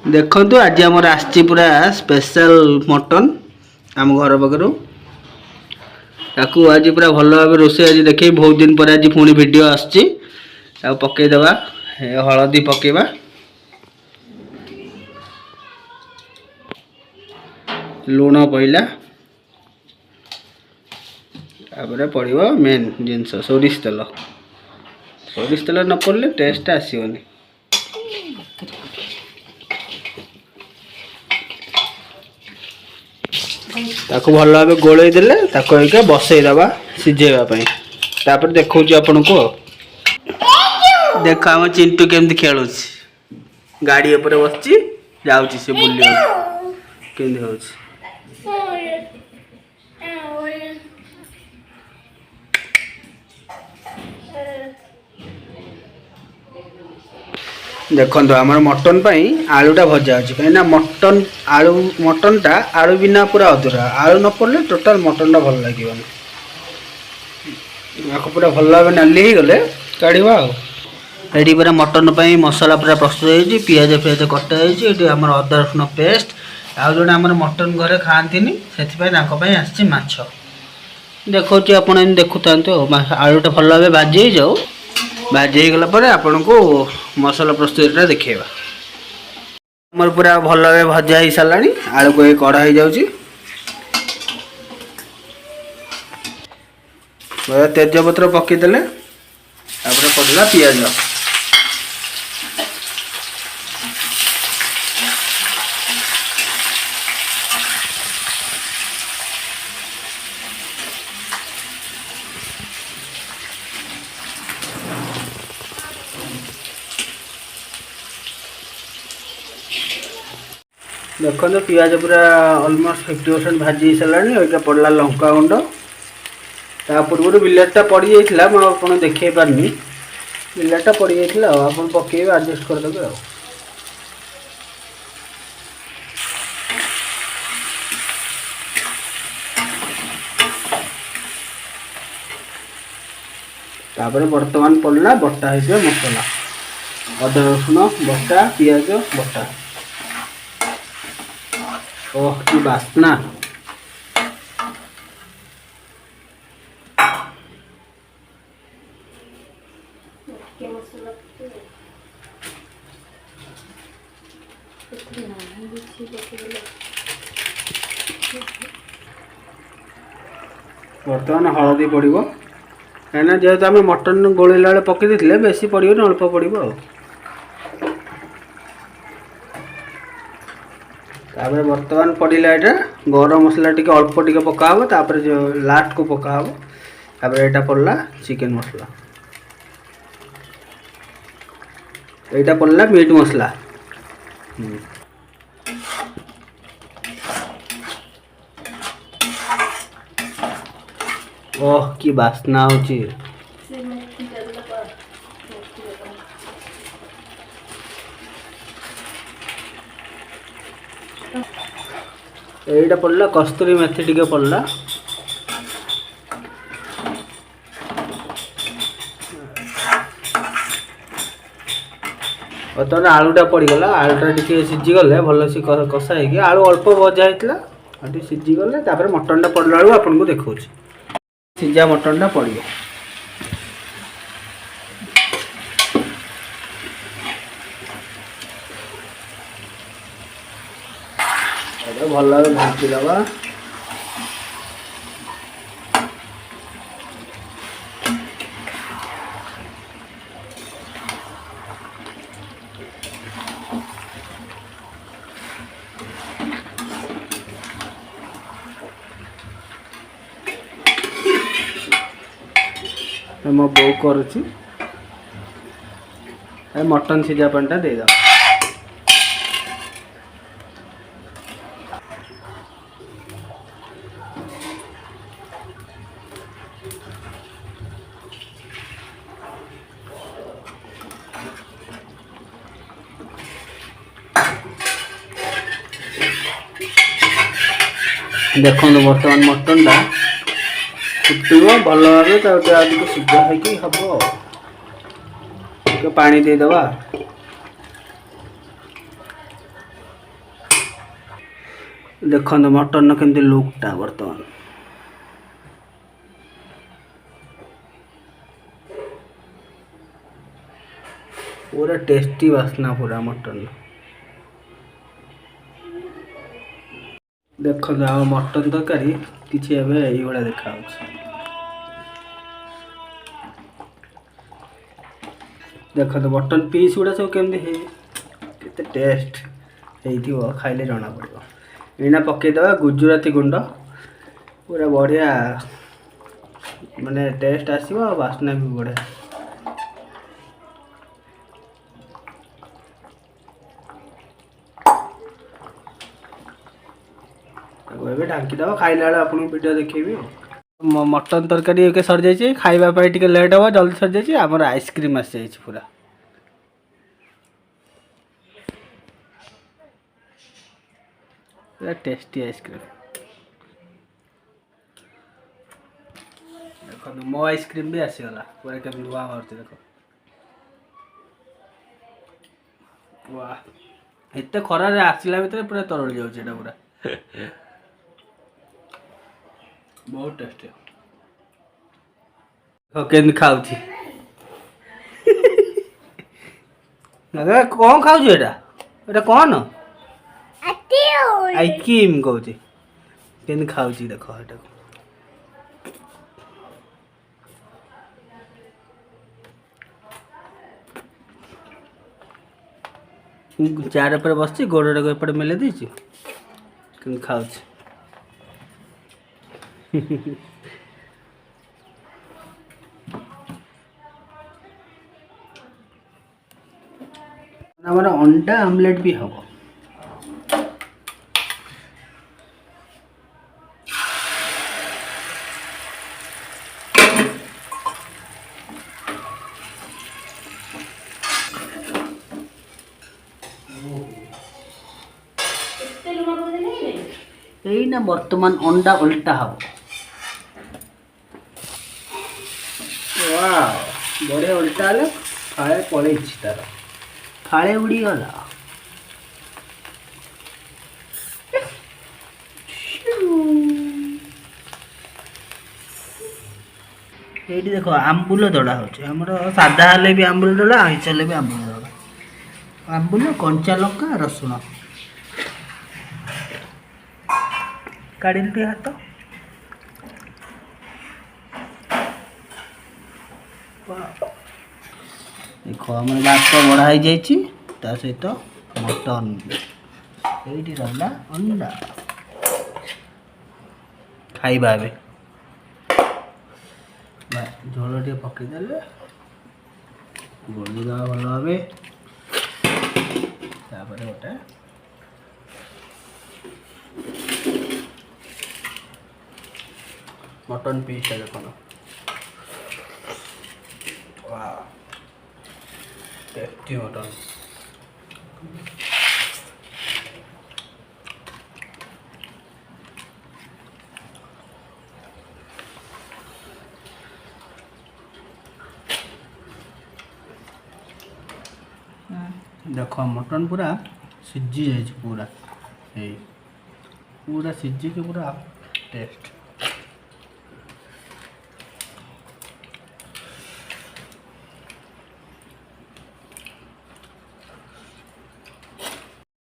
देखो आज आमर आसची पूरा स्पेशल मटन आम घर पाखु ताकू आज पूरा भल भाव रोसे आज देखे बहुत दिन पर आज पुणी वीडियो आसची पकईदबा हलदी पकेबा लुण पईला तापर पड़ो मेन जिनस सोरिष तेल न पड़े टेस्ट आसोनी ताको भल भाव गोले देले ताको बसईदबा सिझेवाई तापर देखा आपन को देख आम चिंटू केमती खेलु गाड़ी उपर बस जाऊँगी से बुले केमती हो देखो आम मटन आलूटा भजा अच्छे कहीं मटन आलू मटनटा आलू बिना पूरा अधूरा आलू न पड़े टोटाल मटनटा भल लगे पूरा भल भाव नाली गले काढ़ा ये पूरा मटन मसला पूरा प्रस्तुत हो पियाज फियाज कटा आम अदा रसुण पेस्ट आउ जो आम मटन घरे खाती से माछ देखो आप देखु था आलूटा भल भाव भाजी जाओ भाजी गला पर आपन को मसला प्रस्तुत देखा आमर पूरा भल भाव भजा हो सारा आलू को कड़ा हो जाऊँगी तेजपत्र पकईदे पड़ा पियाज देखो तो पियाज पूरा ऑलमोस्ट 50% भाजी सारा पड़ा लंका गुंड ता पूर्व बिलेटटा पड़ जाता मुझे देखे पारनी बिलेटटा पड़ जाता आप पकड़े आडजस्ट करदे तापर बर्तमान पड़ला बटा हो मसला अदा रसुण बटा पियाज बटा ओह की बास्ना बर्तमान हलदी पड़ो कहीं जेहेतु आम मटन गोलेला बेले पकई देते बेसी पड़ो अल्प पड़ो तापर बर्तमान पड़ेगा यहाँ गरम मसला टी अल्प टी पकाव तापर जो लास्ट को पकाव तापर यहाँ पड़ला चिकेन मसला यहाँ पड़ला मीट मसला ओह की बास्ना होची एटा पड़ला कस्तूरी मेथी टी पड़ला बर्तमान आलूटा पड़गला आलूटा टी सीझीगले भल से कषा हो आलू अल्प भजा होता सीझीगले मटनटा पड़ला बेलू आपन को देखा सीझा मटनटा पड़ो भल भाव भाजी दबा मो बो करुच्ची मटन सीझा पानीटा देद देखो बर्तमान मटन टा फुटब भल भाव आदि सीधा हम पानी देदबा देखो मटन केमती लुकटा बर्तमान पूरा टेस्टी वासना पूरा मटन। देखो मटन तरकारी किसी ये देखा देखो तो मटन पीस गुड़ा सब केमती टेस्ट हो खाइले जना पड़ो। एना पकईदे गुजराती गुंड पूरा बढ़िया माने टेस्ट आसो बास्ना भी बढ़िया। ढांकीदेव खाइला बेले आपको वीडियो देखी। मटन तरकारी के सर जाइए खावाई टे लेट हम जल्दी सर जाइए आमर आइसक्रीम आसी जाइए पूरा पूरा टेस्टी आइसक्रीम। देखो मो आइसक्रीम भी आसीगला पूरा के धुआ बाहर देखो वाह एत खरारे आसला भर पूरा तरड़ी जाऊँगा पूरा बहुत टेस्टी केमती खाऊ कौन खाऊ एटा कौन आइसक्रीम कहूँ केमती खाऊ देख एटा चार पर बस गोड़ा को एपटे मेले देती खाऊ हमारा अंडा आमलेट भी हम यही बर्तमान अंडा उल्टा हम बढ़िया उल्टा हेल्ले फाड़े पड़े तार फाड़े उड़ीगला ये देख आंबुल दड़ा हो सादा हेल्ले भी आंबुल दड़ा आइस हेल्ले भी आंबुल दड़ा आंबुल कंचा लंका रसुण काढ़ी टे हाथ देख आम भात बढ़ाई जा सहित मटन ये रहा अंडा खाइबा झोल टे पकईदे गोली भल भाव गोटे मटन पीस देख टेस्टी मटन देख मटन पूरा सीझी जाए पूरा पूरा सीझी के पूरा टेस्ट